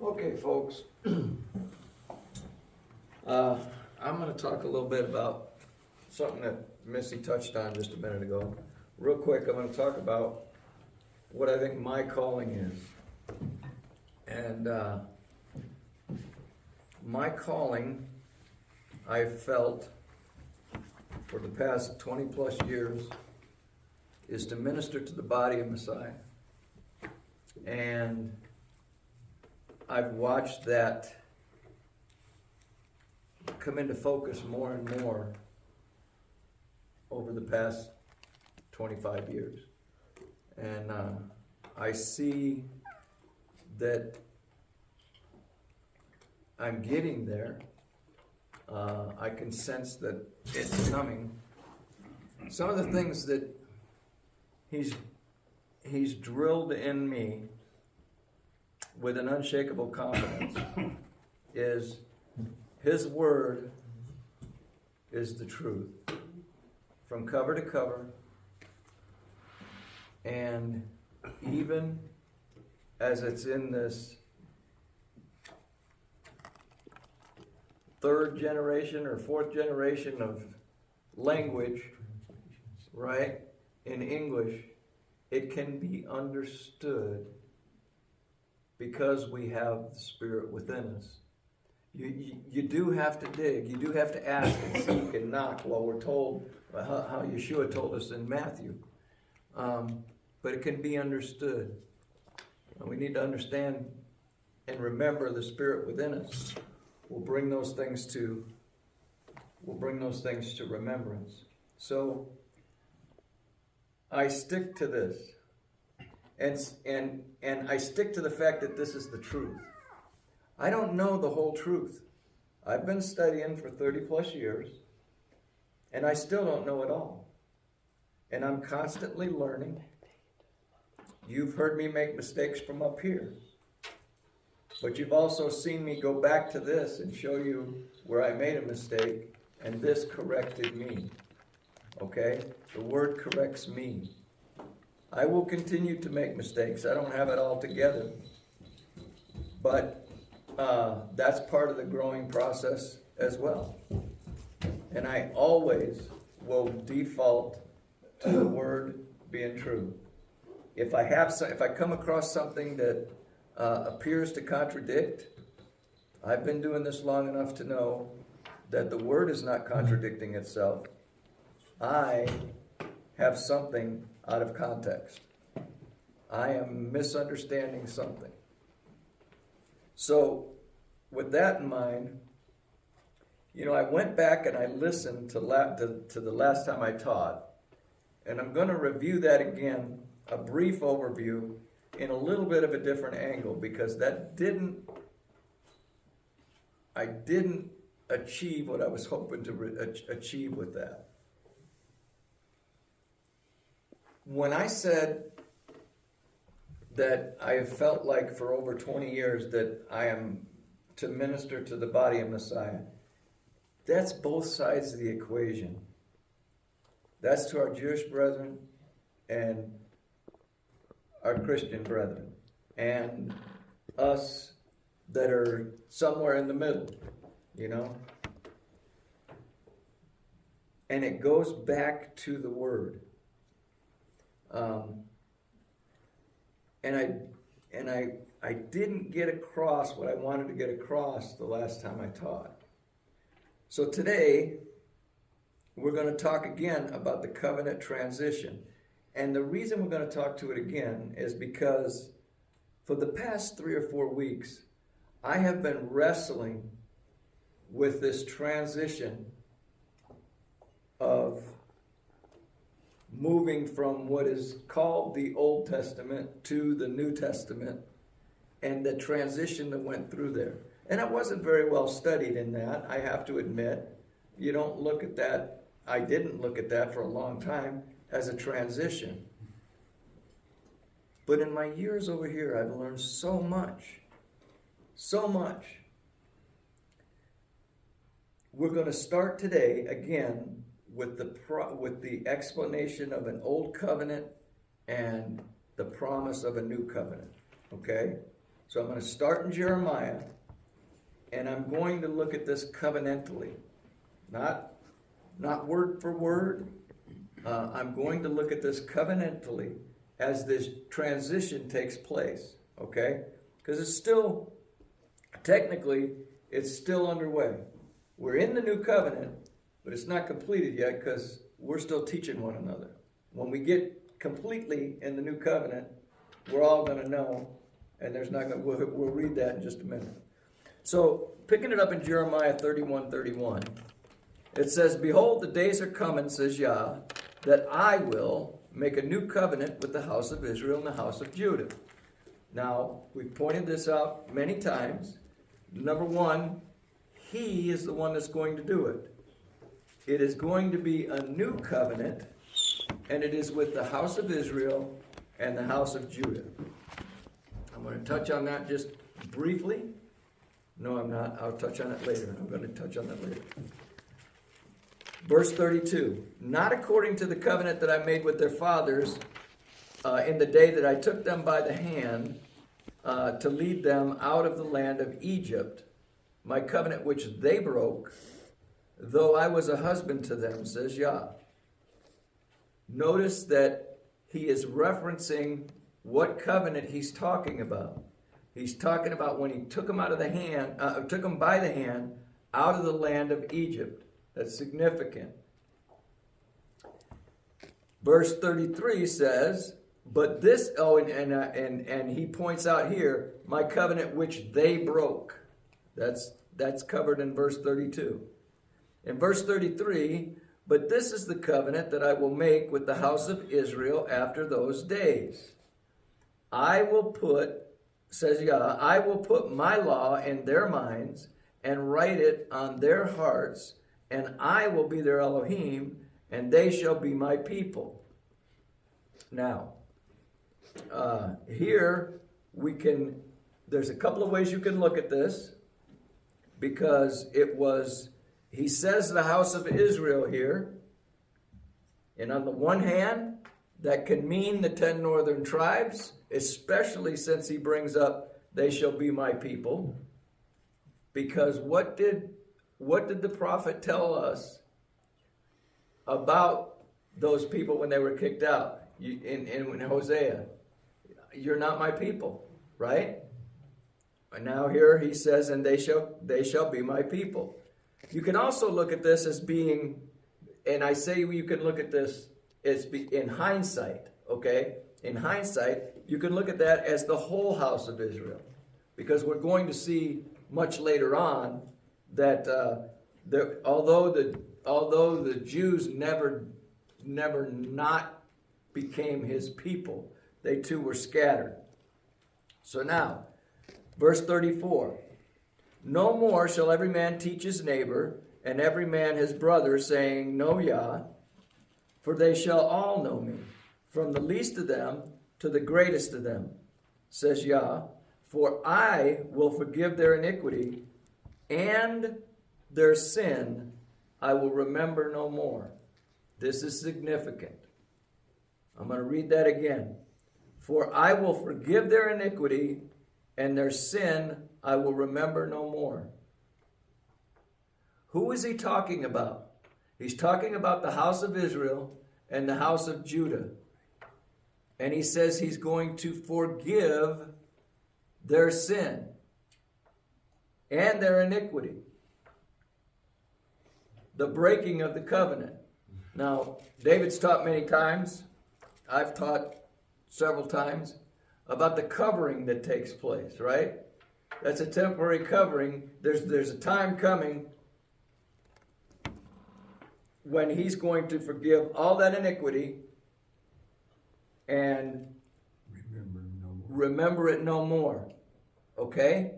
Okay, folks. I'm going to talk a little bit about something that Missy touched on just a minute ago. Real quick, I'm going to talk about what I think my calling is. And my calling, I've felt for the past 20 plus years, is to minister to the body of Messiah. And I've watched that come into focus more and more over the past 25 years. And I see that I'm getting there. I can sense that it's coming. Some of the things that he's drilled in me with an unshakable confidence is his word is the truth from cover to cover. And even as it's in this third generation or fourth generation of language, right, in English, it can be understood because we have the Spirit within us. You do have to dig, you do have to ask and seek and knock, while we're told how Yeshua told us in Matthew. But it can be understood. And we need to understand and remember the Spirit within us. We'll bring those things to remembrance. So I stick to this. And I stick to the fact that this is the truth. I don't know the whole truth. I've been studying for 30 plus years, and I still don't know it all. And I'm constantly learning. You've heard me make mistakes from up here. But you've also seen me go back to this and show you where I made a mistake, and this corrected me. Okay? The word corrects me. I will continue to make mistakes. I don't have it all together. But that's part of the growing process as well. And I always will default to the word being true. If I come across something that appears to contradict, I've been doing this long enough to know that the word is not contradicting itself. I have something out of context. I am misunderstanding something. So, with that in mind, I went back and I listened to the last time I taught, and I'm going to review that again, a brief overview, in a little bit of a different angle, because I didn't achieve what I was hoping to achieve with that. When I said that I have felt like for over 20 years that I am to minister to the body of Messiah, that's both sides of the equation. That's to our Jewish brethren and our Christian brethren, and us that are somewhere in the middle, And it goes back to the Word. And I didn't get across what I wanted to get across the last time I taught. So today, we're going to talk again about the covenant transition. And the reason we're going to talk to it again is because for the past 3 or 4 weeks, I have been wrestling with this transition of moving from what is called the Old Testament to the New Testament, and the transition that went through there. And I wasn't very well studied in that, I have to admit. You don't look at that, I didn't look at that for a long time, as a transition. But in my years over here, I've learned so much. So much. We're going to start today, again, with the explanation of an old covenant and the promise of a new covenant. Okay? So I'm going to start in Jeremiah, and I'm going to look at this covenantally, not word for word. I'm going to look at this covenantally as this transition takes place, okay? Because it's still, technically, it's still underway. We're in the new covenant, but it's not completed yet because we're still teaching one another. When we get completely in the new covenant, we're all going to know, and there's not going. We'll read that in just a minute. So, picking it up in Jeremiah 31:31, it says, "Behold, the days are coming, says Yah, that I will make a new covenant with the house of Israel and the house of Judah." Now, we've pointed this out many times. Number one, He is the one that's going to do it. It is going to be a new covenant, and it is with the house of Israel and the house of Judah. I'm going to touch on that just briefly. No, I'm not. I'll touch on it later. I'm going to touch on that later. Verse 32, "Not according to the covenant that I made with their fathers in the day that I took them by the hand to lead them out of the land of Egypt, my covenant which they broke, though I was a husband to them, says Yah." Notice that he is referencing what covenant he's talking about. He's talking about when he took them out of the hand, took them by the hand out of the land of Egypt. That's significant. Verse 33 says, "But this," and he points out here, "my covenant which they broke." That's covered in verse 32. In verse 33, "But this is the covenant that I will make with the house of Israel after those days. I will put," says Yah, "I will put my law in their minds and write it on their hearts, and I will be their Elohim, and they shall be my people." Now, here there's a couple of ways you can look at this, because he says the house of Israel here, and on the one hand, that can mean the 10 northern tribes, especially since he brings up, "They shall be my people," because what did the prophet tell us about those people when they were kicked out? In Hosea, "You're not my people," right? And now here he says, "And they shall be my people." You can also look at this as being, and I say you can look at this as in hindsight, okay? In hindsight, you can look at that as the whole house of Israel, because we're going to see much later on that although the Jews never not became his people, they too were scattered. So now, verse 34, "No more shall every man teach his neighbor, and every man his brother, saying, Know Yah, for they shall all know me, from the least of them to the greatest of them, says Yah, for I will forgive their iniquity, and their sin I will remember no more." This is significant. I'm going to read that again. "For I will forgive their iniquity, and their sin I will remember no more." Who is he talking about? He's talking about the house of Israel and the house of Judah. And he says he's going to forgive their sin and their iniquity. The breaking of the covenant. Now, David's taught many times, I've taught several times, about the covering that takes place, right? That's a temporary covering. There's a time coming when he's going to forgive all that iniquity and remember it no more. Okay?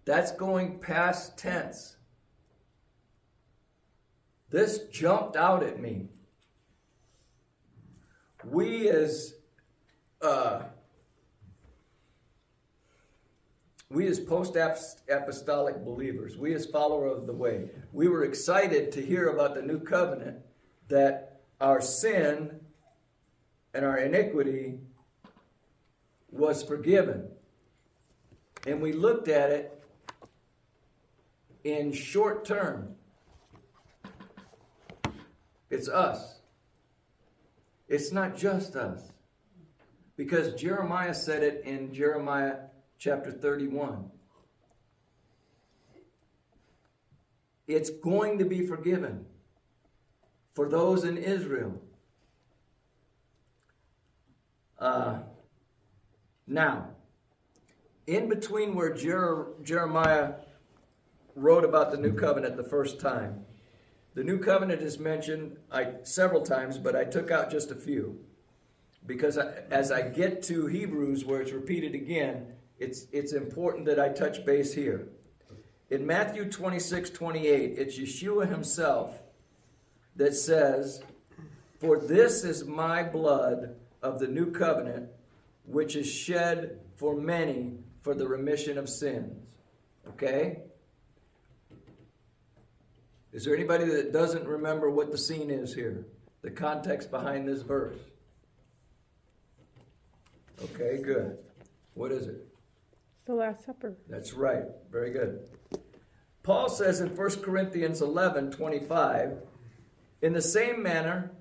That's going past tense. This jumped out at me. We as post-apostolic believers, we as followers of the way, we were excited to hear about the new covenant, that our sin and our iniquity was forgiven. and we looked at it in short term. It's us. It's not just us. Because Jeremiah said it in Jeremiah chapter 31. It's going to be forgiven for those in Israel. Now, in between where Jeremiah wrote about the new covenant the first time, the new covenant is mentioned several times, but I took out just a few. Because as I get to Hebrews, where it's repeated again, it's important that I touch base here. In Matthew 26:28, it's Yeshua himself that says, "For this is my blood of the new covenant, which is shed for many for the remission of sins." Okay? Is there anybody that doesn't remember what the scene is here? The context behind this verse? Okay, good. What is it? The Last Supper. That's right. Very good. Paul says in 1 Corinthians 11:25, "In the same manner,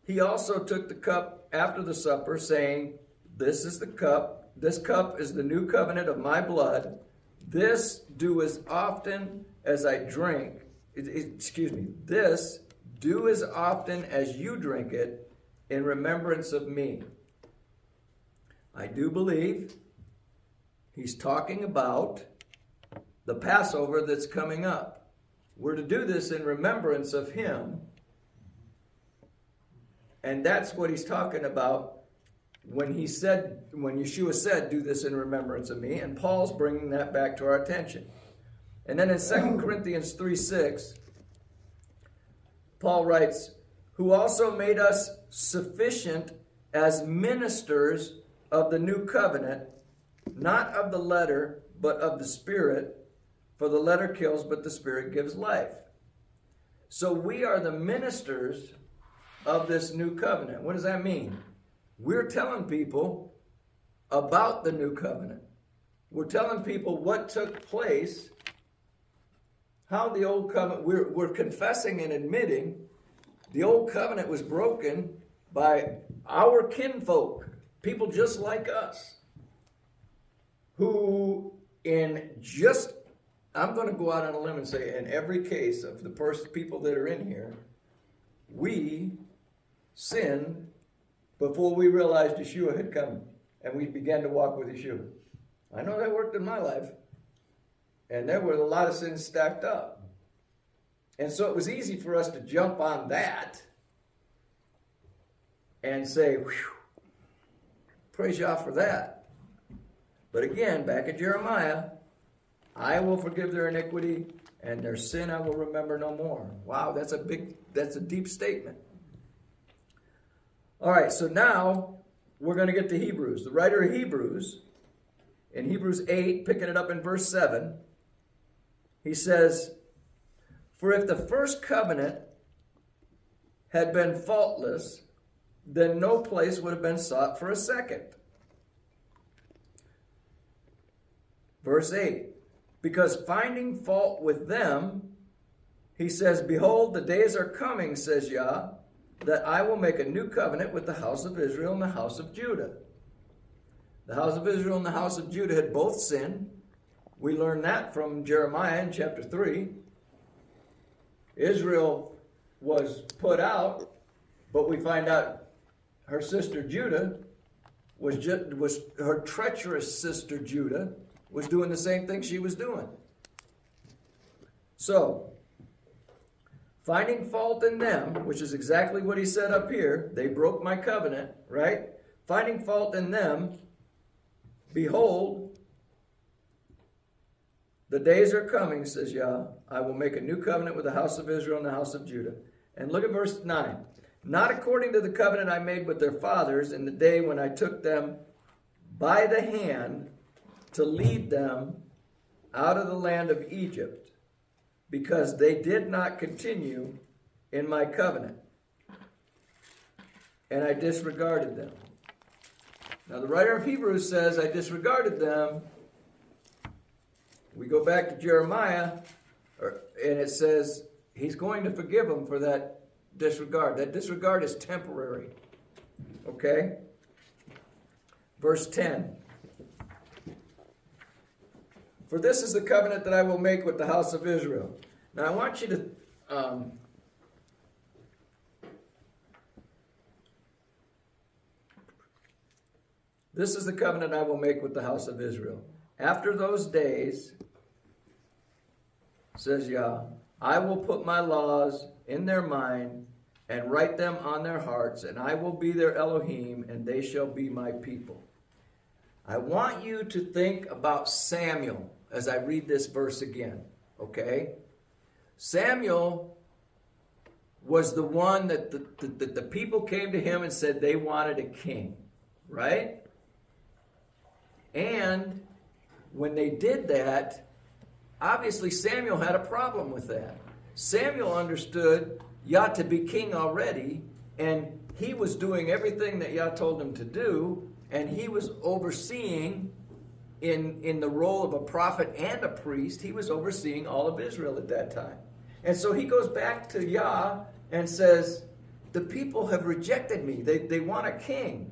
he also took the cup after the supper, saying, 'This is the cup. This cup is the new covenant of my blood. This do as often as I drink.'" This do as often as you drink it in remembrance of me. I do believe he's talking about the Passover that's coming up. We're to do this in remembrance of him. And that's what he's talking about when Yeshua said, "Do this in remembrance of me." And Paul's bringing that back to our attention. And then in 2 Corinthians 3:6, Paul writes, "Who also made us sufficient as ministers of the new covenant, not of the letter, but of the Spirit. For the letter kills, but the Spirit gives life." So we are the ministers of this new covenant. What does that mean? We're telling people about the new covenant. We're telling people what took place, how the old covenant, we're confessing and admitting the old covenant was broken by our kinfolk, people just like us, who I'm going to go out on a limb and say, in every case of the people that are in here, we sinned before we realized Yeshua had come and we began to walk with Yeshua. I know that worked in my life. And there were a lot of sins stacked up. And so it was easy for us to jump on that and say, "Whew, praise Yah for that." But again, back at Jeremiah, "I will forgive their iniquity, and their sin I will remember no more." Wow, that's a deep statement. All right, so now we're going to get to Hebrews. The writer of Hebrews, in Hebrews 8, picking it up in verse 7, he says, "For if the first covenant had been faultless, then no place would have been sought for a second." Verse 8, "Because finding fault with them, he says, 'Behold, the days are coming, says Yah, that I will make a new covenant with the house of Israel and the house of Judah.'" The house of Israel and the house of Judah had both sinned. We learn that from Jeremiah in chapter 3. Israel was put out, but we find out her sister Judah her treacherous sister Judah was doing the same thing she was doing. So, finding fault in them, which is exactly what he said up here, they broke my covenant, right? Finding fault in them, behold, the days are coming, says Yah, I will make a new covenant with the house of Israel and the house of Judah. And look at verse 9. "Not according to the covenant I made with their fathers in the day when I took them by the hand to lead them out of the land of Egypt, because they did not continue in my covenant, and I disregarded them." Now the writer of Hebrews says, I disregarded them We go back to Jeremiah, and it says he's going to forgive them for that disregard. That disregard is temporary. Okay? Verse 10. For this is the covenant that I will make with the house of Israel. Now I want you to this is the covenant I will make with the house of Israel. After those days, says Yah, I will put my laws in their mind and write them on their hearts, and I will be their Elohim, and they shall be my people. I want you to think about Samuel as I read this verse again, okay? Samuel was the one that the people came to him and said they wanted a king, right? And when they did that, obviously Samuel had a problem with that. Samuel understood Yah to be king already, and he was doing everything that Yah told him to do, and he was overseeing, in the role of a prophet and a priest, he was overseeing all of Israel at that time. And so he goes back to Yah and says, the people have rejected me. They want a king.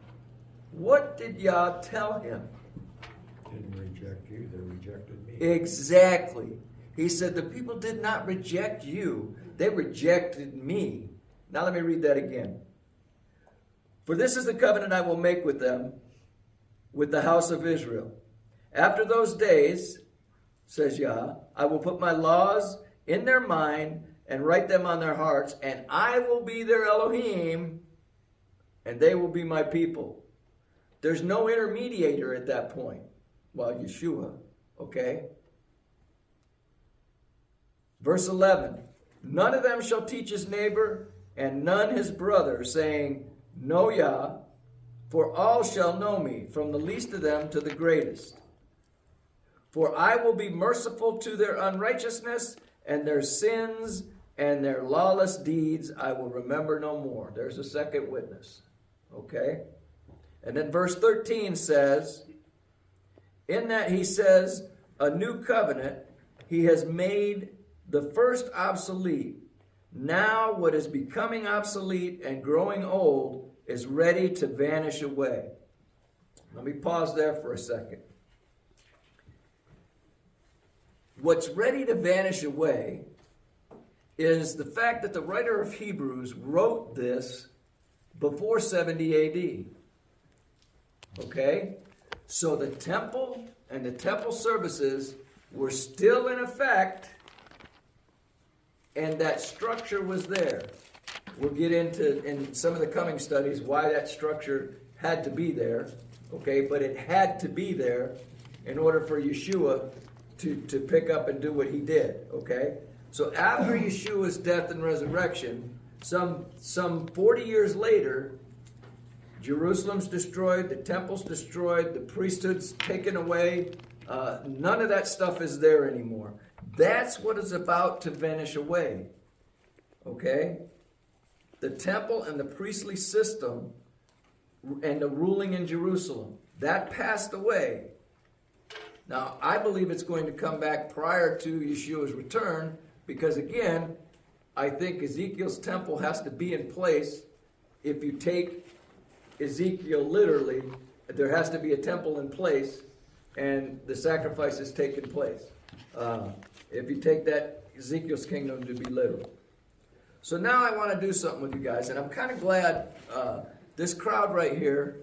What did Yah tell him? Didn't reject you, they rejected me. Exactly. He said, the people did not reject you. They rejected me. Now let me read that again. For this is the covenant I will make with them, with the house of Israel. After those days, says Yah, I will put my laws in their mind and write them on their hearts, and I will be their Elohim, and they will be my people. There's no intermediator at that point. Well, Yeshua, okay? Verse 11, none of them shall teach his neighbor, and none his brother, saying, Know Yah, for all shall know me, from the least of them to the greatest. For I will be merciful to their unrighteousness, and their sins and their lawless deeds I will remember no more. There's a second witness. Okay? And then verse 13 says, in that he says, a new covenant, he has made the first obsolete. Now what is becoming obsolete and growing old is ready to vanish away. Let me pause there for a second. What's ready to vanish away is the fact that the writer of Hebrews wrote this before 70 AD. Okay? So the temple and the temple services were still in effect, and that structure was there. We'll get into, in some of the coming studies, why that structure had to be there. Okay? But it had to be there in order for Yeshua to pick up and do what he did. Okay? So after Yeshua's death and resurrection, some 40 years later, Jerusalem's destroyed, the temple's destroyed, the priesthood's taken away. None of that stuff is there anymore. That's what is about to vanish away. Okay? The temple and the priestly system and the ruling in Jerusalem, that passed away. Now, I believe it's going to come back prior to Yeshua's return, because again, I think Ezekiel's temple has to be in place. If you take Ezekiel literally, there has to be a temple in place, and the sacrifice has taken place. If you take that Ezekiel's kingdom to be literal. So now I want to do something with you guys, and I'm kind of glad this crowd right here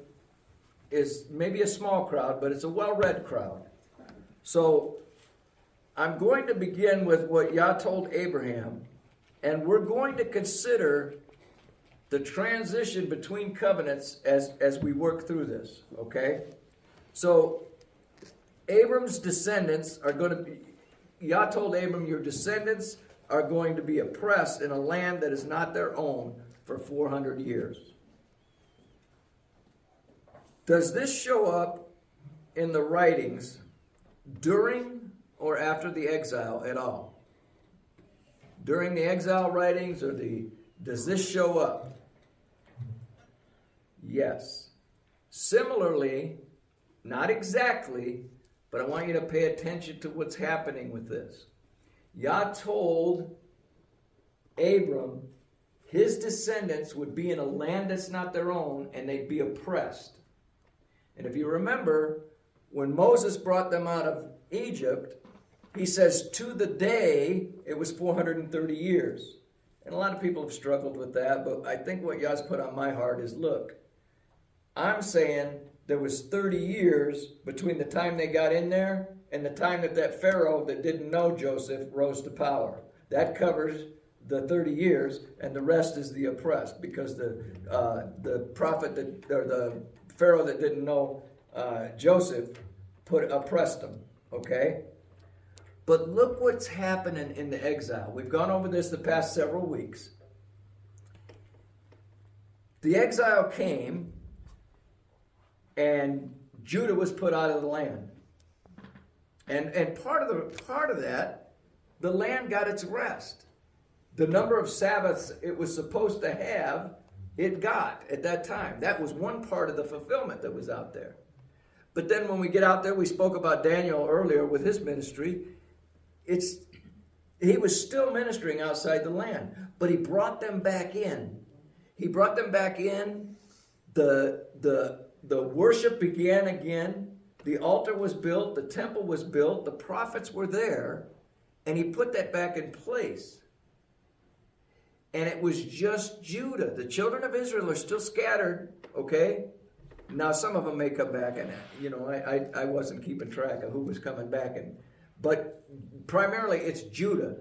is maybe a small crowd, but it's a well-read crowd. So I'm going to begin with what Yah told Abraham, and we're going to consider the transition between covenants as we work through this, okay? So Abram's descendants are going to be, Yah told Abram, your descendants are going to be oppressed in a land that is not their own for 400 years. Does this show up in the writings during or after the exile at all? During the exile writings, or does this show up? Yes. Similarly, not exactly, But I want you to pay attention to what's happening with this. Yah told Abram his descendants would be in a land that's not their own and they'd be oppressed. And if you remember, when Moses brought them out of Egypt, he says to the day it was 430 years. And a lot of people have struggled with that, but I think what Yah's put on my heart is, look, I'm saying there was 30 years between the time they got in there and the time that Pharaoh that didn't know Joseph rose to power. That covers the 30 years, and the rest is the oppressed, because the prophet or the Pharaoh that didn't know Joseph oppressed them. Okay? But look what's happening in the exile. We've gone over this the past several weeks. The exile came, and Judah was put out of the land. And part of that, the land got its rest. The number of Sabbaths it was supposed to have, it got at that time. That was one part of the fulfillment that was out there. But then when we get out there, we spoke about Daniel earlier with his ministry. He was still ministering outside the land, but he brought them back in. He brought them back in. The worship began again. The altar was built. The temple was built. The prophets were there, and he put that back in place. And it was just Judah. The children of Israel are still scattered, okay? Now, some of them may come back, and I wasn't keeping track of who was coming back. But primarily, it's Judah.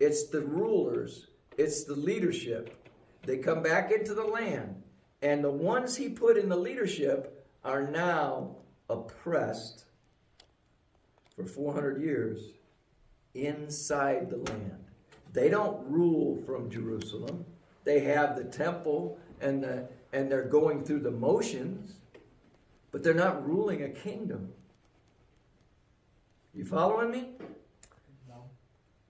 It's the rulers. It's the leadership. They come back into the land. And the ones he put in the leadership are now oppressed for 400 years inside the land. They don't rule from Jerusalem. They have the temple and they're going through the motions, but they're not ruling a kingdom. You following me? No.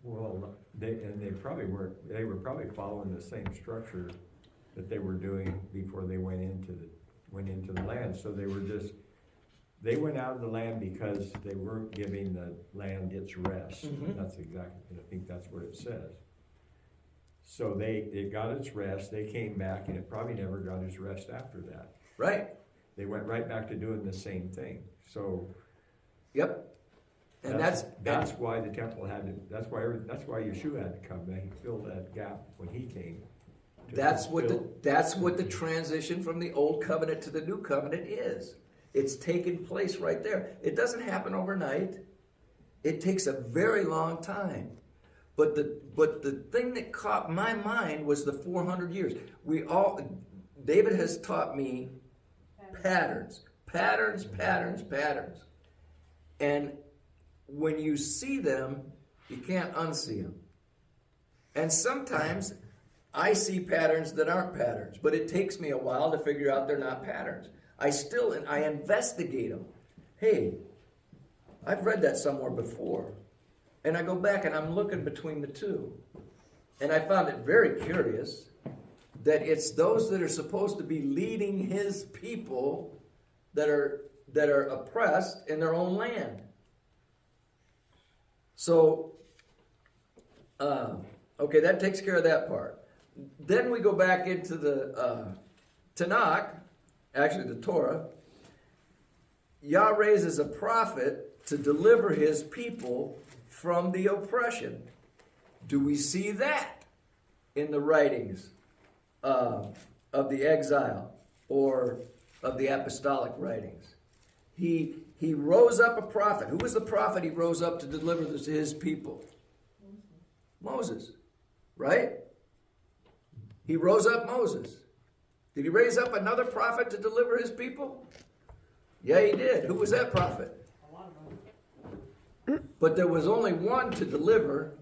Well, they probably weren't. They were probably following the same structure that they were doing before they went into the land. So they went out of the land because they weren't giving the land its rest. Mm-hmm. That's exactly, I think that's what it says. So it got its rest, they came back, and it probably never got its rest after that. Right. They went right back to doing the same thing. So yep. And that's why the temple had to, that's why Yeshua had to come back. He filled that gap when he came. That's what the transition from the old covenant to the new covenant is. It's taken place right there. It doesn't happen overnight. It takes a very long time. But the thing that caught my mind was the 400 years. David has taught me patterns. And when you see them, you can't unsee them. And sometimes I see patterns that aren't patterns, but it takes me a while to figure out they're not patterns. I investigate them. Hey, I've read that somewhere before. And I go back and I'm looking between the two. And I found it very curious that it's those that are supposed to be leading his people that are oppressed in their own land. So, okay, that takes care of that part. Then we go back into the Tanakh, actually the Torah. Yah raises a prophet to deliver his people from the oppression. Do we see that in the writings of the exile or of the apostolic writings? He rose up a prophet. Who was the prophet he rose up to deliver his people? Moses, right? He rose up Moses. Did he raise up another prophet to deliver his people? Yeah, he did. Who was that prophet? But there was only one to deliver.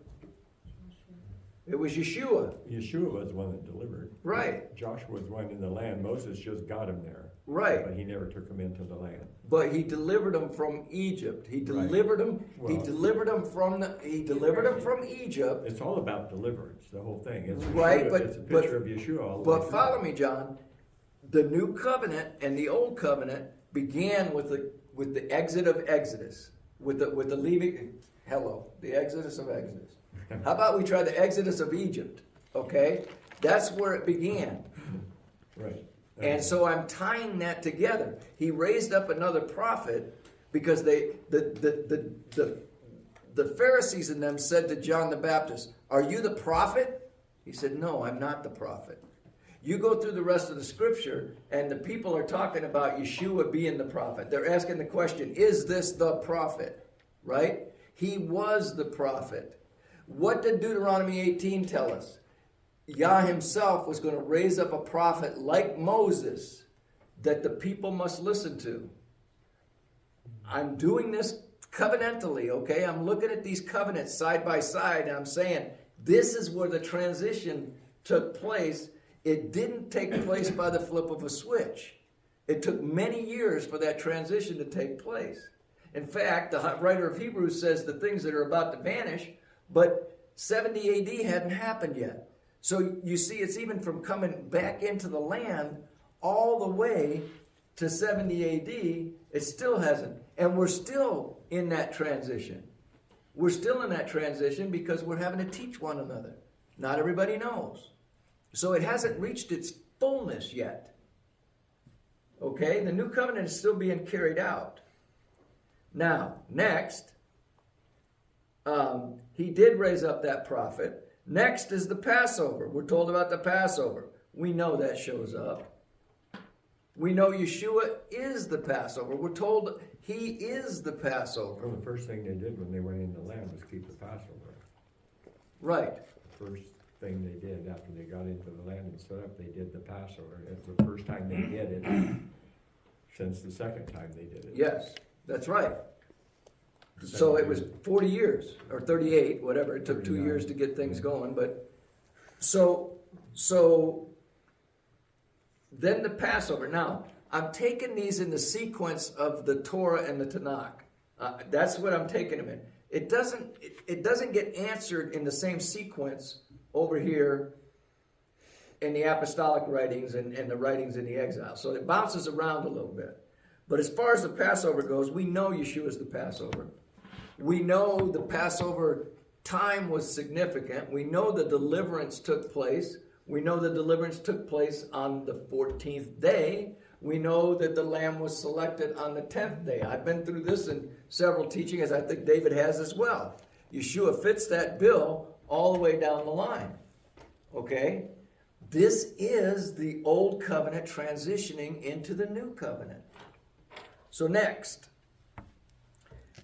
It was Yeshua. Yeshua was the one that delivered. Right. Joshua was one in the land. Moses just got him there. Right. But he never took him into the land. But he delivered them from Egypt. He delivered them. Well, he delivered them from Egypt. It's all about deliverance. The whole thing. It's right. But it's a picture of Yeshua. But follow me, John. The new covenant and the old covenant began with the exit of Exodus. with the leaving, the exodus of Exodus. How about we try the exodus of Egypt? Okay? That's where it began. Right. And so I'm tying that together. He raised up another prophet because the Pharisees in them said to John the Baptist, "Are you the prophet?" He said, "No, I'm not the prophet." You go through the rest of the scripture, and the people are talking about Yeshua being the prophet. They're asking the question, is this the prophet? Right? He was the prophet. What did Deuteronomy 18 tell us? Yah himself was going to raise up a prophet like Moses that the people must listen to. I'm doing this covenantally, okay? I'm looking at these covenants side by side, and I'm saying, this is where the transition took place. It didn't take place by the flip of a switch. It took many years for that transition to take place. In fact, the writer of Hebrews says the things that are about to vanish, but 70 AD hadn't happened yet. So you see, it's even from coming back into the land all the way to 70 AD, it still hasn't. And we're still in that transition. We're still in that transition because we're having to teach one another. Not everybody knows. So it hasn't reached its fullness yet. Okay? The new covenant is still being carried out. Now, next, he did raise up that prophet. Next is the Passover. We're told about the Passover. We know that shows up. We know Yeshua is the Passover. We're told he is the Passover. Well, the first thing they did when they went into the land was keep the Passover. Right. The first thing they did after they got into the land and set up, they did the Passover. It's the first time they did it since the second time they did it. Yes, that's right. So it was 40 years, or 38, whatever. It took 2 years to get things going. But so then the Passover. Now, I'm taking these in the sequence of the Torah and the Tanakh. That's what I'm taking them in. It doesn't get answered in the same sequence over here in the apostolic writings and the writings in the exile. So it bounces around a little bit. But as far as the Passover goes, we know Yeshua is the Passover. We know the Passover time was significant. We know the deliverance took place. We know the deliverance took place on the 14th day. We know that the lamb was selected on the 10th day. I've been through this in several teachings, as I think David has as well. Yeshua fits that bill all the way down the line. Okay? This is the old covenant transitioning into the new covenant. So next,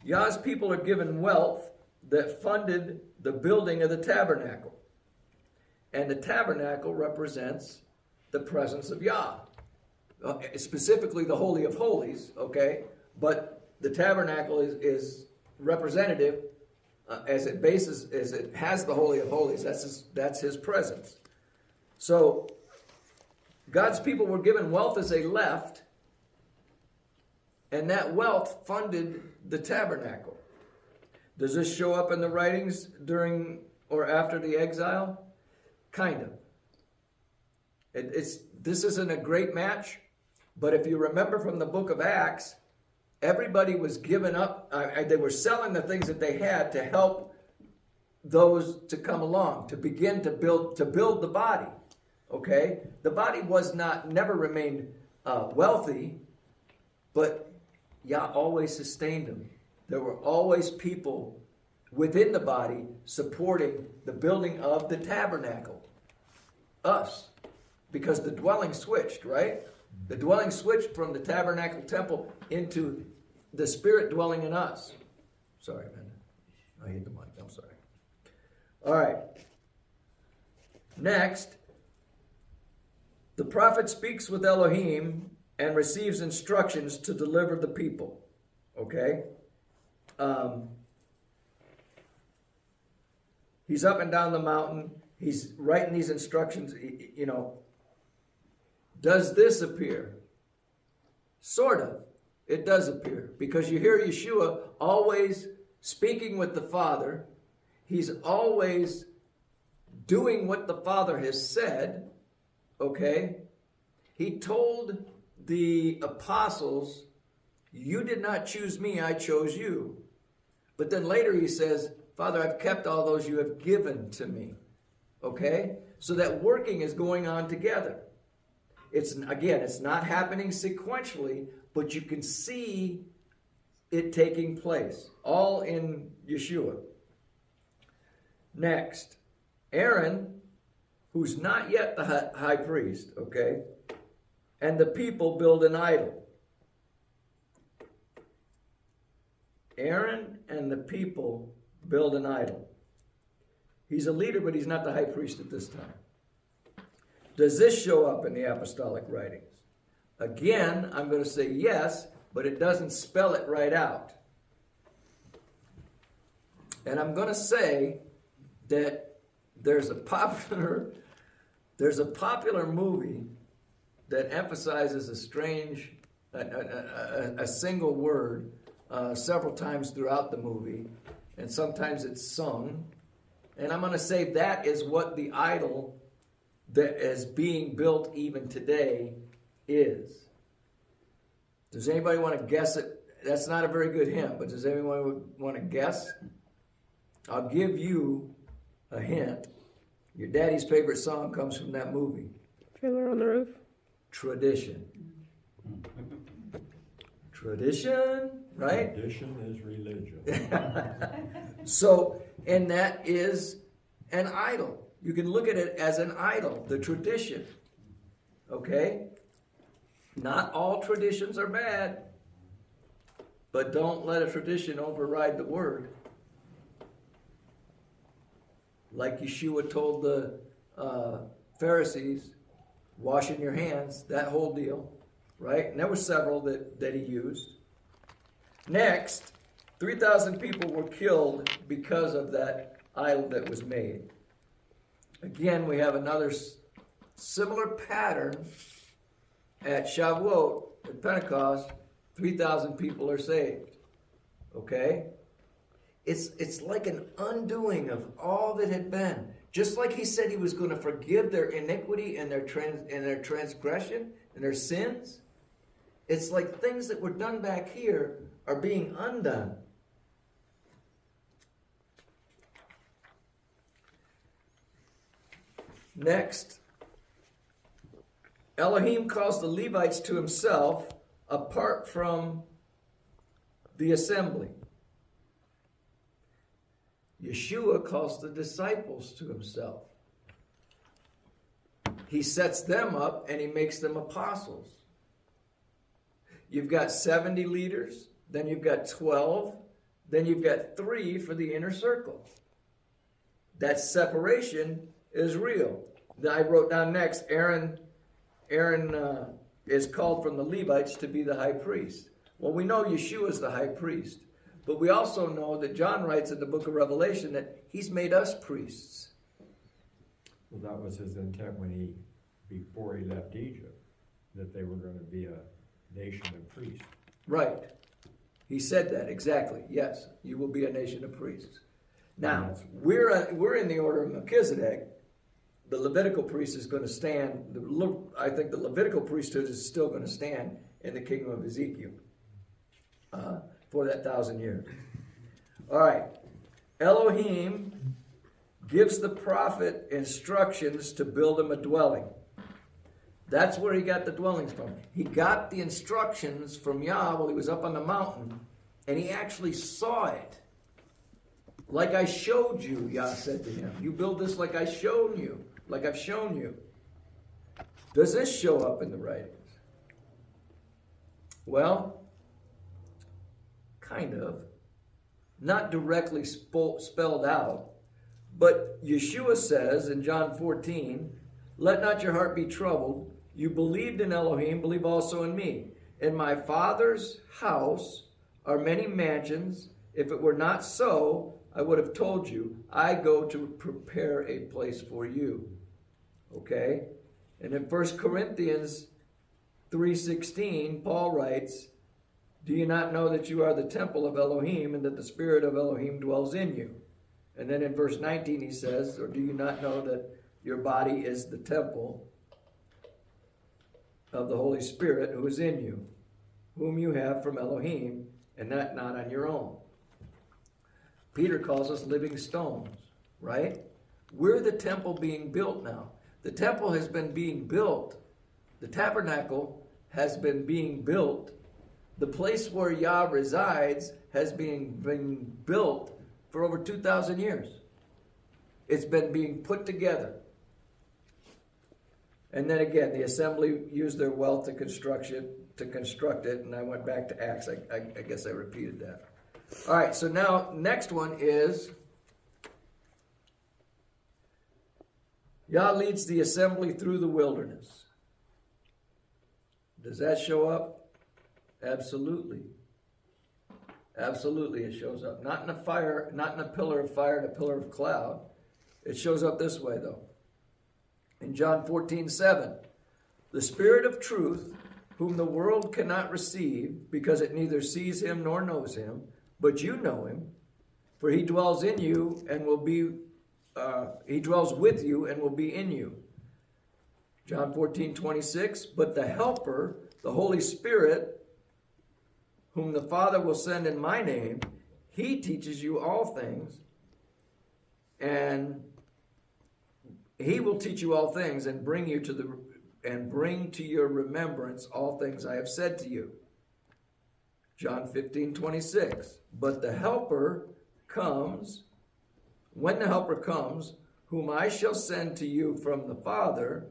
Yah's people are given wealth that funded the building of the tabernacle. And the tabernacle represents the presence of Yah. Specifically the Holy of Holies, okay? But the tabernacle is representative as it has the Holy of Holies. That's his presence. So God's people were given wealth as they left, and that wealth funded the tabernacle. Does this show up in the writings during or after the exile? Kind of. This isn't a great match, but if you remember from the book of Acts, everybody was giving up. They were selling the things that they had to help those to come along, to begin to build the body. Okay? The body never remained wealthy, but Yah always sustained them. There were always people within the body supporting the building of the tabernacle. Us. Because the dwelling switched, right? The dwelling switched from the tabernacle temple into the Spirit dwelling in us. Sorry, man. I hit the mic. I'm sorry. All right. Next, the prophet speaks with Elohim and receives instructions to deliver the people. Okay? He's up and down the mountain. He's writing these instructions. Does this appear? Sort of. It does appear. Because you hear Yeshua always speaking with the Father. He's always doing what the Father has said. Okay? He told the apostles, "You did not choose me, I chose you." But then later he says, Father, I've kept all those you have given to me. Okay? So that working is going on together. It's not happening sequentially, but you can see it taking place, all in Yeshua. Next, Aaron, who's not yet the high priest, okay, and the people build an idol. Aaron and the people build an idol. He's a leader, but he's not the high priest at this time. Does this show up in the apostolic writings? Again, I'm going to say yes, but it doesn't spell it right out. And I'm going to say that there's a popular movie that emphasizes a single word several times throughout the movie, and sometimes it's sung. And I'm going to say that is what the idol that is being built even today is. Does anybody want to guess it? That's not a very good hint, but does anyone want to guess? I'll give you a hint. Your daddy's favorite song comes from that movie. Fiddler on the Roof? Tradition. Tradition, right? Tradition is religion. So, and that is an idol. You can look at it as an idol, the tradition. Okay? Not all traditions are bad, but don't let a tradition override the word. Like Yeshua told the Pharisees, washing your hands, that whole deal, right? And there were several that he used. Next, 3,000 people were killed because of that idol that was made. Again, we have another similar pattern at Shavuot, at Pentecost. 3,000 people are saved. Okay? It's like an undoing of all that had been. Just like he said he was going to forgive their iniquity and their transgression and their sins. It's like things that were done back here are being undone. Next, Elohim calls the Levites to himself apart from the assembly. Yeshua calls the disciples to himself. He sets them up and he makes them apostles. You've got 70 leaders, then you've got 12, then you've got 3 for the inner circle. That separation is real. Then I wrote down next, Aaron is called from the Levites to be the high priest. Well, we know Yeshua is the high priest, but we also know that John writes in the book of Revelation that he's made us priests. Well, that was his intent before he left Egypt, that they were going to be a nation of priests. Right. He said that, exactly. Yes, you will be a nation of priests. Now, we're in the order of Melchizedek. The Levitical priest is going to stand. I think the Levitical priesthood is still going to stand in the kingdom of Ezekiel for that 1,000 years. All right. Elohim gives the prophet instructions to build him a dwelling. That's where he got the dwellings from. He got the instructions from Yah while he was up on the mountain, and he actually saw it. Like I showed you, Yah said to him. You build this like I showed you, like I've shown you. Does this show up in the writings? Well, kind of. Not directly spelled out. But Yeshua says in John 14, let not your heart be troubled. You believed in Elohim, believe also in me. In my Father's house are many mansions. If it were not so, I would have told you, I go to prepare a place for you. Okay? And in 1 Corinthians 3:16, Paul writes, do you not know that you are the temple of Elohim and that the Spirit of Elohim dwells in you? And then in verse 19 he says, or do you not know that your body is the temple of the Holy Spirit who is in you, whom you have from Elohim, and that not on your own? Peter calls us living stones, right? We're the temple being built now. The temple has been being built. The tabernacle has been being built. The place where Yah resides has been built for over 2,000 years. It's been being put together. And then again, the assembly used their wealth to construct it, and I went back to Acts. I guess I repeated that. All right, so now next one is Yah leads the assembly through the wilderness. Does that show up? Absolutely. Absolutely it shows up. Not in a fire, not in a pillar of fire and a pillar of cloud. It shows up this way though. In John 14:7, the Spirit of truth, whom the world cannot receive, because it neither sees him nor knows him, but you know him, for he dwells in you and will be, he dwells with you and will be in you. John 14:26, but the Helper, the Holy Spirit, whom the Father will send in my name, he teaches you all things, and he will teach you all things and bring to your remembrance all things I have said to you. John 15:26. But the Helper comes, when the Helper comes, whom I shall send to you from the Father,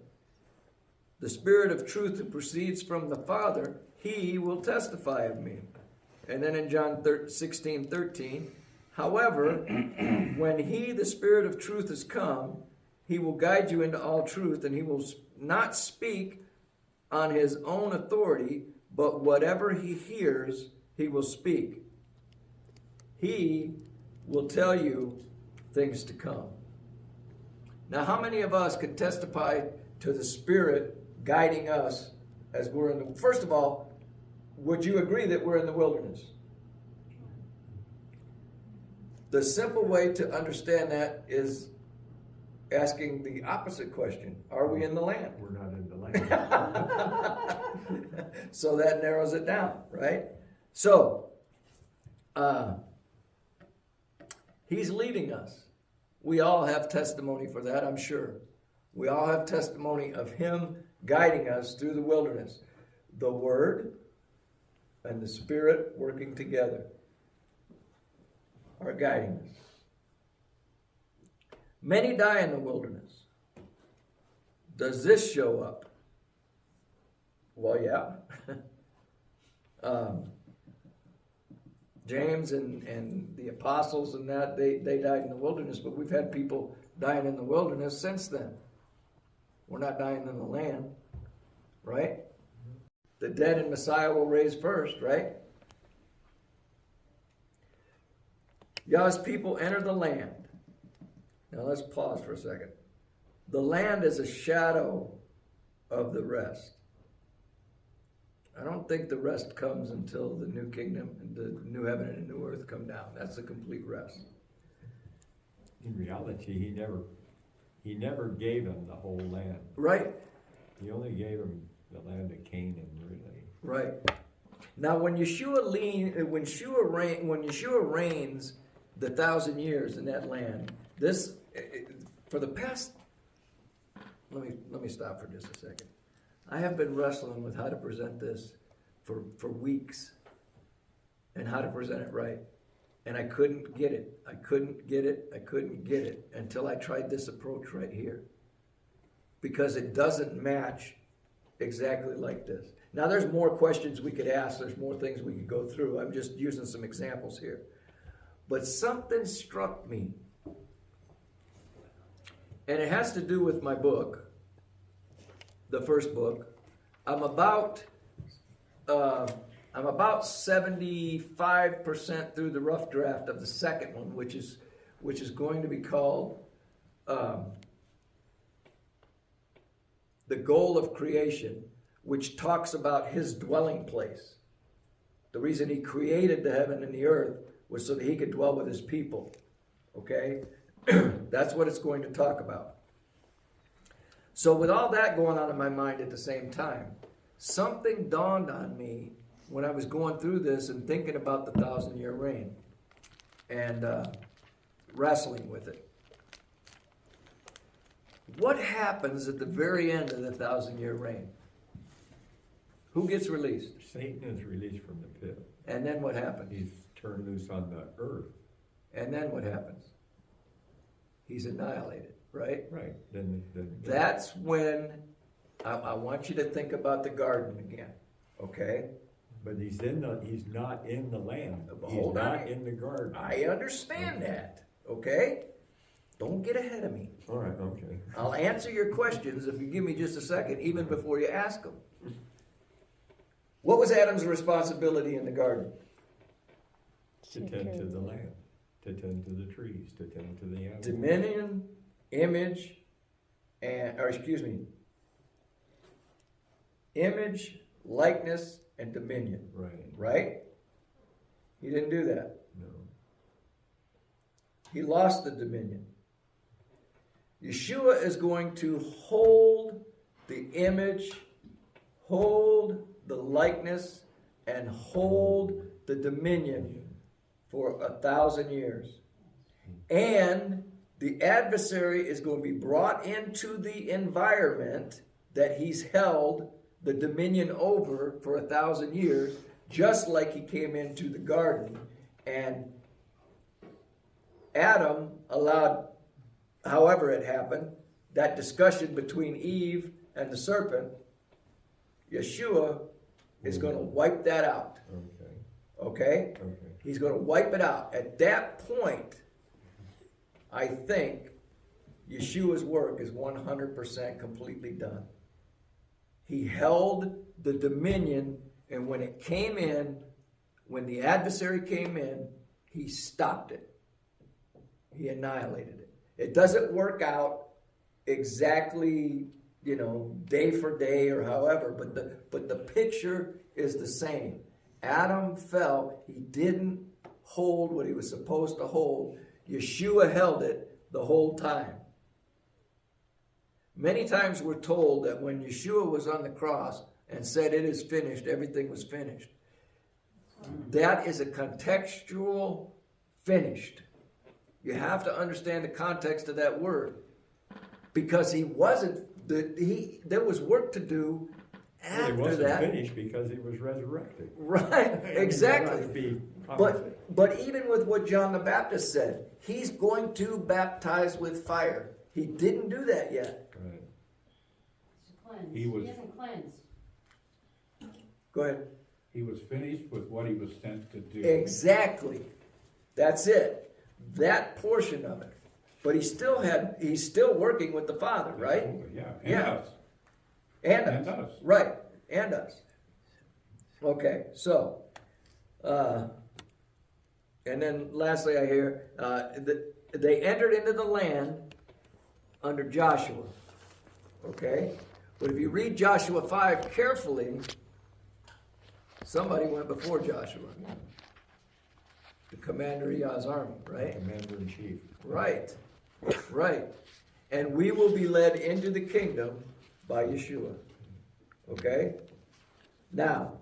the Spirit of truth who proceeds from the Father, he will testify of me. And then in John 16:13, however, when he, the Spirit of truth, has come, he will guide you into all truth, and he will not speak on his own authority, but whatever he hears, he will speak. He will tell you things to come. Now, how many of us can testify to the Spirit guiding us as we're in the... First of all, would you agree that we're in the wilderness? The simple way to understand that is asking the opposite question. Are we in the land? We're not in the land. So that narrows it down, right? So, he's leading us. We all have testimony for that, I'm sure. We all have testimony of him guiding us through the wilderness. The Word and the Spirit working together are guiding us. Many die in the wilderness. Does this show up? Well, yeah. James and the apostles and that, they died in the wilderness, but we've had people dying in the wilderness since then. We're not dying in the land, right? The dead in Messiah will raise first, right? Yah's people enter the land. Now let's pause for a second. The land is a shadow of the rest. I don't think the rest comes until the new kingdom and the new heaven and the new earth come down. That's the complete rest. In reality, he never gave him the whole land. Right. He only gave him the land of Canaan, really. Right. Now, when Yeshua reigns the 1,000 years in that land, this for the past. Let me stop for just a second. I have been wrestling with how to present this for weeks, and how to present it right, and I couldn't get it. I couldn't get it until I tried this approach right here, because it doesn't match exactly like this. Now, there's more questions we could ask. There's more things we could go through. I'm just using some examples here. But something struck me. And it has to do with my book, the first book. I'm about 75% through the rough draft of the second one, which is going to be called The Goal of Creation, which talks about his dwelling place. The reason he created the heaven and the earth was so that he could dwell with his people. Okay? That's what it's going to talk about. So with all that going on in my mind at the same time, something dawned on me when I was going through this and thinking about the 1,000-year reign. And wrestling with it. What happens at the very end of the 1,000-year reign? Who gets released? Satan is released from the pit. And then what happens? He's turned loose on the earth. And then what happens? He's annihilated, right? Right. Then That's when I want you to think about the garden again, okay? but he's not in the land. Hold He's on. not in the garden. I understand that, okay? Don't get ahead of me. All right, okay. I'll answer your questions if you give me just a second, even before you ask them. What was Adam's responsibility in the garden? To tend to the land, to tend to the trees, to tend to the animals. Dominion, image, image, likeness, and dominion. Right. Right? He didn't do that. No. He lost the dominion. Yeshua is going to hold the image, hold the likeness, and hold the dominion for 1,000 years. And the adversary is going to be brought into the environment that he's held the dominion over for 1,000 years, just like he came into the garden. And Adam allowed, however it happened, that discussion between Eve and the serpent. Yeshua is going to wipe that out. Okay. Okay? Okay. He's going to wipe it out. At that point, I think Yeshua's work is 100% completely done. He held the dominion, and when it came in, when the adversary came in, he stopped it. He annihilated it. It doesn't work out exactly, day for day or however, but the picture is the same. Adam fell. He didn't hold what he was supposed to hold. Yeshua held it the whole time. Many times we're told that when Yeshua was on the cross and said, "It is finished," everything was finished. That is a contextual finished. You have to understand the context of that word. Because he wasn't, there was work to do Well, after he wasn't that. finished because he was resurrected. Right, exactly. To be But even with what John the Baptist said, he's going to baptize with fire. He didn't do that yet. Right. Cleanse. He was- hasn't cleansed. Go ahead. He was finished with what he was sent to do. Exactly. That's it. That portion of it. But he's still working with the Father, right? Absolutely, yeah. And Yeah. us. And And us. us. Right. And us. Okay, so, and then lastly I hear, that they entered into the land under Joshua. Okay? But if you read Joshua 5 carefully, somebody went before Joshua. The commander of Yah's army, right? Commander-in-chief. Right. Right. And we will be led into the kingdom by Yeshua. Okay? Now,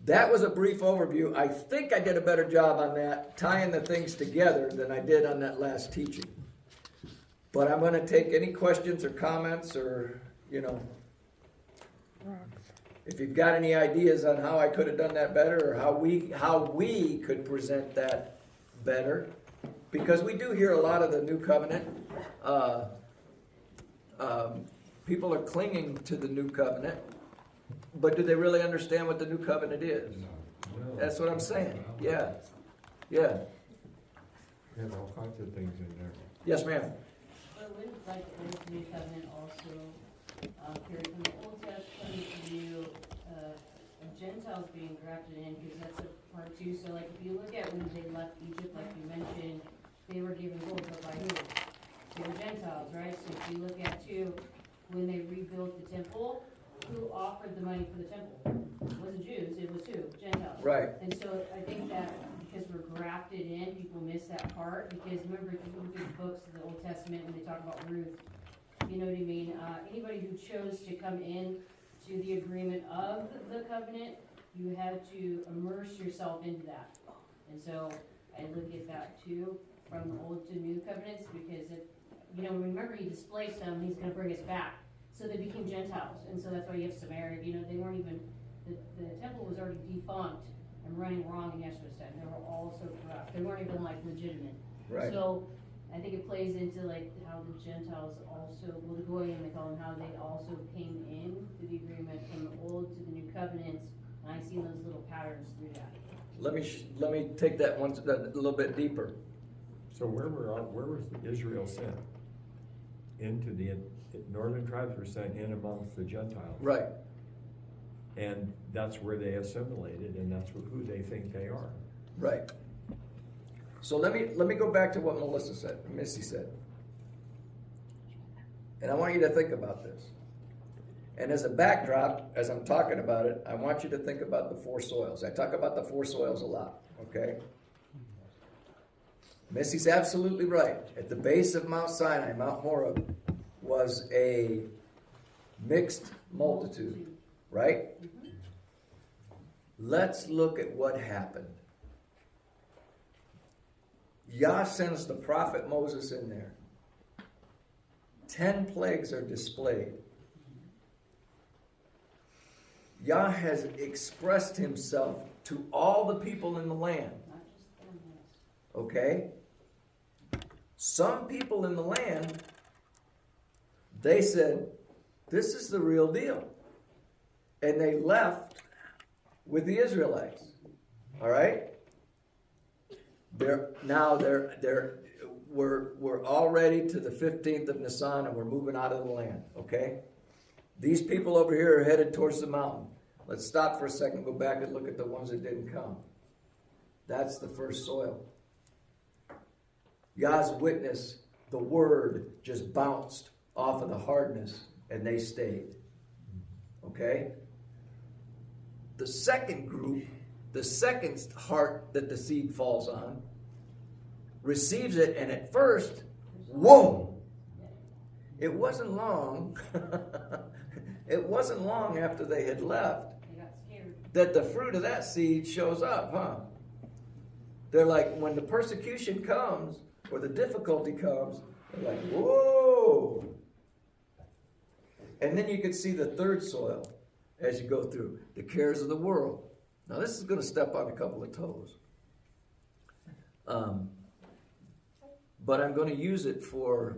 that was a brief overview. I think I did a better job on that, tying the things together than I did on that last teaching. But I'm going to take any questions or comments or, if you've got any ideas on how I could have done that better or how we could present that better. Because we do hear a lot of the new covenant. People are clinging to the new covenant. But do they really understand what the new covenant is? No. That's what I'm saying. Yeah. Yeah. We have all kinds of things in there. Yes, ma'am. But wouldn't like the Old New Covenant also carry from the Old Testament view Gentiles being grafted in, because that's a part too. So like if you look at when they left Egypt, like you mentioned, they were given gold, but by who? They were Gentiles, right? So if you look at too, when they rebuilt the temple, who offered the money for the temple? It wasn't Jews, it was who? Gentiles. Right. And so I think that because we're grafted in, people miss that part. Because remember, if you look at the books of the Old Testament when they talk about Ruth, you know what I mean? Anybody who chose to come in to the agreement of the covenant, you had to immerse yourself into that. And so I look at that too. from the old to new covenants, because if, remember he displaced them, he's gonna bring us back. So they became Gentiles, and so that's why you have Samaria, they weren't even, the temple was already defunct and running wrong in Yeshua's time. They were all so corrupt. They weren't even like legitimate. Right. So I think it plays into like how the Gentiles also, well, the Goyim they call them, how they also came in to the agreement from the old to the new covenants. And I see those little patterns through that. Let me take that one a little bit deeper. So where was Israel sent? Into the northern tribes were sent in amongst the Gentiles. Right. And that's where they assimilated, and that's who they think they are. Right. So let me go back to what Missy said. And I want you to think about this. And as a backdrop, as I'm talking about it, I want you to think about the four soils. I talk about the four soils a lot, okay? Missy's absolutely right. At the base of Mount Sinai, Mount Horeb, was a mixed multitude, right? Mm-hmm. Let's look at what happened. Yah sends the prophet Moses in there. 10 plagues are displayed. Yah has expressed himself to all the people in the land. Not just them, yes. Okay? Some people in the land, they said, this is the real deal. And they left with the Israelites. All right? We're already to the 15th of Nisan and we're moving out of the land. Okay? These people over here are headed towards the mountain. Let's stop for a second, go back and look at the ones that didn't come. That's the first soil. God's witness, the word just bounced off of the hardness and they stayed. Okay? The second group, the second heart that the seed falls on, receives it, and at first, whoa! It wasn't long. It wasn't long after they had left They got scared. that the fruit of that seed shows up, huh? They're like, when the persecution comes or the difficulty comes, they're like, whoa! And then you can see the third soil as you go through the cares of the world. Now, this is going to step on a couple of toes. But I'm going to use it for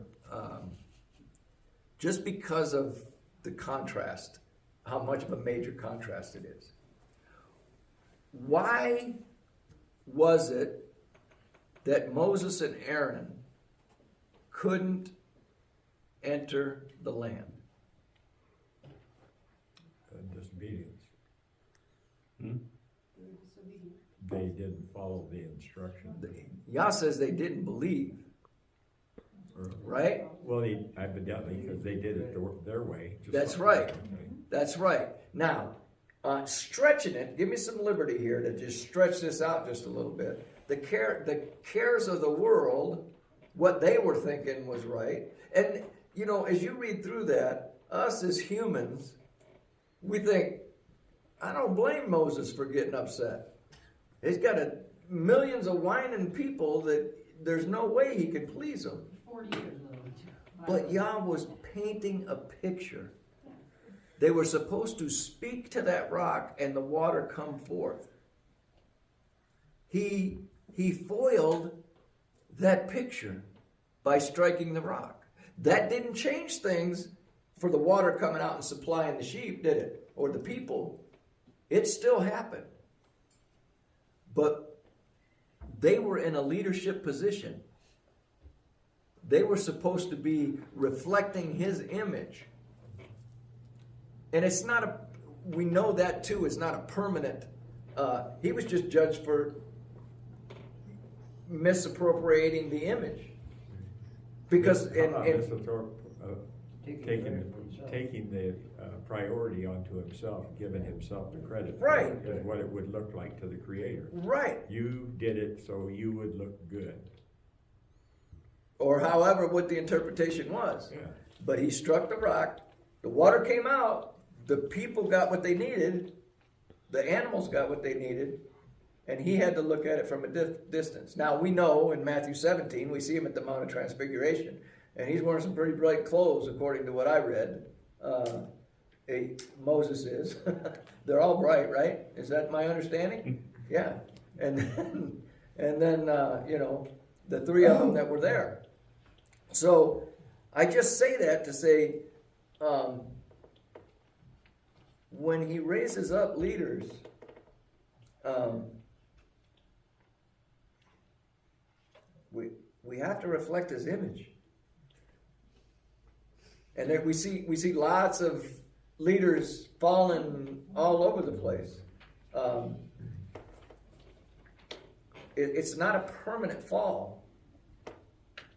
just because of the contrast, how much of a major contrast it is. Why was it that Moses and Aaron couldn't enter the land? Disobedience. They were disobedient. They didn't follow the instructions. Yah says they didn't believe, right? Well, evidently, because they did it their way. just That's like right. that, okay? That's right. Now, stretching it, give me some liberty here to just stretch this out just a little bit. The cares of the world, what they were thinking was right. And, as you read through that, us as humans, we think, I don't blame Moses for getting upset. He's got millions of whining people that there's no way he could please them. 40 years though. But Yah was painting a picture. They were supposed to speak to that rock and the water come forth. He foiled that picture by striking the rock. That didn't change things for the water coming out and supplying the sheep, did it? Or the people. It still happened. But they were in a leadership position. They were supposed to be reflecting his image. And it's not we know that too, it's not a permanent, he was just judged for misappropriating the image. Because, taking the priority onto himself, giving himself the credit. Right. Is what it would look like to the Creator. right. You did it so you would look good. Or however, what the interpretation was. Yeah. But he struck the rock, the water came out, the people got what they needed, the animals got what they needed, And he had to look at it from a distance. Now we know in Matthew 17, we see him at the Mount of Transfiguration, and he's wearing some pretty bright clothes, according to what I read. Moses is. They're all bright, right? Is that my understanding? Yeah. And then you know, the three of them that were there. So I just say that to say, when he raises up leaders, we have to reflect his image. And then we see lots of leaders falling all over the place. It's not a permanent fall,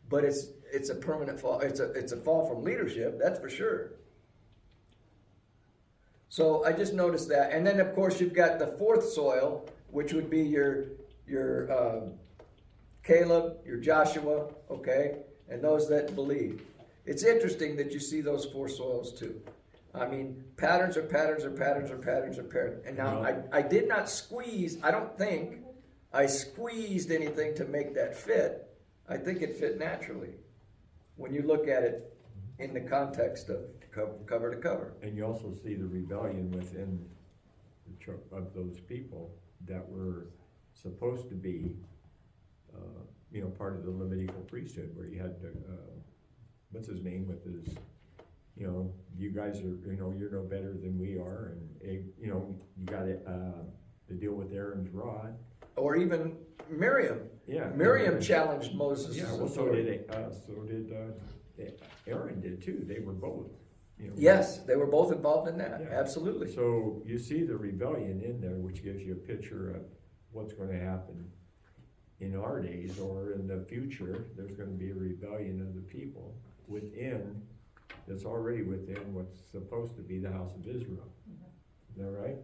but it's a permanent fall. It's a fall from leadership, that's for sure. So I just noticed that, and then of course you've got the fourth soil, which would be your Caleb, your Joshua, okay, and those that believe. It's interesting that you see those four soils too. I mean, patterns are patterns are patterns are patterns are patterns. And now I did not squeeze, I don't think I squeezed anything to make that fit. I think it fit naturally when you look at it in the context of cover to cover. And you also see the rebellion within the church of those people that were supposed to be, part of the Levitical priesthood, where you had, what's his name, with his, you guys are, you're no better than we are, and you got to deal with Aaron's rod. Or even Miriam. Yeah. Miriam challenged Moses. Yeah, well, so did Aaron did too. They were both. Yes, they were both involved in that. Yeah. Absolutely. So you see the rebellion in there, which gives you a picture of what's going to happen in our days or in the future. There's going to be a rebellion of the people that's already within what's supposed to be the house of Israel. Is that right?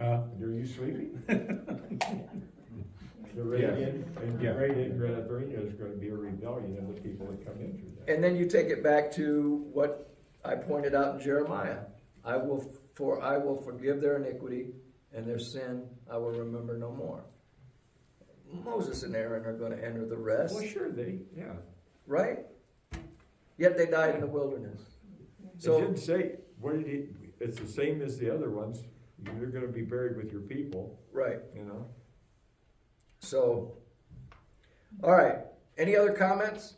Are you sleepy? Right in there's going to be a rebellion of the people that come into that. And then you take it back to what I pointed out in Jeremiah. I will forgive their iniquity, and their sin I will remember no more. Moses and Aaron are going to enter the rest. Well, sure, Right? Yet they died in the wilderness. So it didn't say, it's the same as the other ones. You're going to be buried with your people. Right. So, all right. Any other comments?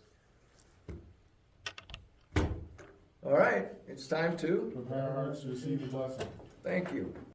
All right. It's time to prepare our hearts to receive the blessing. thank you.